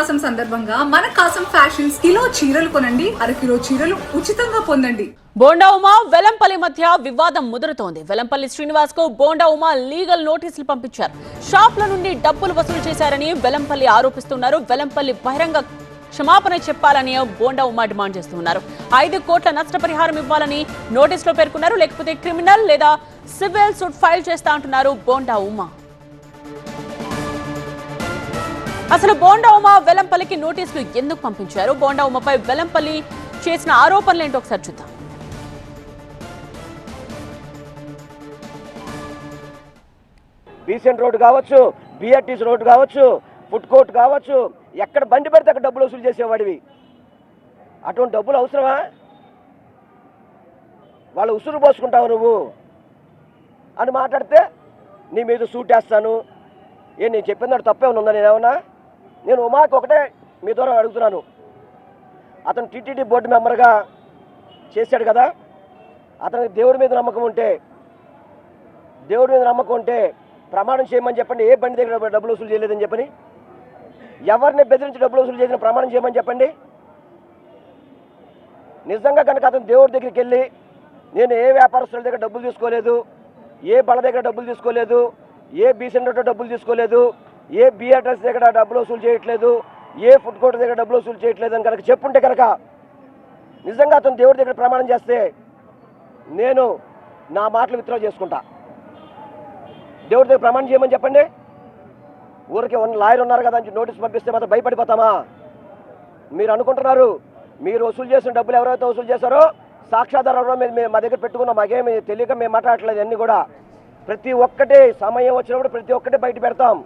మాసం సందర్భంగా మన కాసం ఫ్యాషన్స్ కిలో చీరలు కొనండి, అరకిలో చీరలు ఉచితంగా పొందండి. బోండా ఉమా వెలంపల్లి మధ్య వివాదం ముదురుతోంది. వెలంపల్లి శ్రీనివాస్ కు బోండా ఉమా లీగల్ నోటీసులు పంపించారు. షాప్ల నుండి డబ్బులు వసూలు చేశారని వెలంపల్లి ఆరోపిస్తున్నారు. వెలంపల్లి బహిరంగ క్షమాపణ చెప్పాలని బోండా ఉమా డిమాండ్ చేస్తున్నారు. 5 కోట్ల నష్టపరిహారం ఇవ్వాలని నోటీసులో పేర్కొన్నారు. లేకపోతే క్రిమినల్ లేదా సివిల్ సూట్ ఫైల్ చేస్తా అంటున్నారు బోండా ఉమా. అసలు బోండా ఉమా వెలంపల్లికి నోటీసులు ఎందుకు పంపించారు? బోండా ఉమాపై వెలంపల్లి చేసిన ఆరోపణలు ఏంటో ఒకసారి చూద్దాం. బీసెంట్ రోడ్ కావచ్చు, బిఆర్టీసీ రోడ్ కావచ్చు, ఫుడ్ కోర్ట్ కావచ్చు, ఎక్కడ బండి పెడితే అక్కడ డబ్బులు వసూలు చేసేవాడివి. అటువంటి డబ్బులు అవసరమా? వాళ్ళు ఉసురు పోసుకుంటావు నువ్వు అని మాట్లాడితే నీ మీద సూట్ వేస్తాను. నేను చెప్పిన తప్పేమైనా ఉందా? నేను ఉమాకి ఒకటే మీ ద్వారా అడుగుతున్నాను. అతను టీటీడీ బోర్డు మెంబర్గా చేశాడు కదా, అతనికి దేవుడి మీద నమ్మకం ఉంటే ప్రమాణం చేయమని చెప్పండి. ఏ బండి దగ్గర డబ్బులు వసూలు చేయలేదని చెప్పని, ఎవరిని బెదిరించి డబ్బులు వసూలు చేసిన ప్రమాణం చేయమని చెప్పండి. నిజంగా కనుక అతను దేవుడి దగ్గరికి వెళ్ళి నేను ఏ వ్యాపారస్తుల దగ్గర డబ్బులు తీసుకోలేదు, ఏ బళ్ళ దగ్గర డబ్బులు తీసుకోలేదు, ఏ బీసెంటర్ డబ్బులు తీసుకోలేదు, ఏ బిఆర్టీసీ దగ్గర డబ్బులు వసూలు చేయట్లేదు, ఏ ఫుడ్ కోర్ట్ దగ్గర డబ్బులు వసూలు చేయట్లేదు అని కనుక చెప్పుంటే కనుక, నిజంగా అతను దేవుడి దగ్గర ప్రమాణం చేస్తే నేను నా మాటలు విత్డ్రా చేసుకుంటా. దేవుడి దగ్గర ప్రమాణం చేయమని చెప్పండి. ఊరికే లాయర్ ఉన్నారు కదా అని నోటీస్ పంపిస్తే మాత్రం భయపడిపోతామా? మీరు అనుకుంటున్నారు మీరు వసూలు చేసిన డబ్బులు ఎవరైతే వసూలు చేశారో సాక్ష్యాధారం మా దగ్గర పెట్టుకున్నాం, మాకేమి తెలియక మేము మాట్లాడట్లేదు. అన్నీ కూడా ప్రతి ఒక్కటి సమయం వచ్చినప్పుడు ప్రతి ఒక్కటి బయట పెడతాం.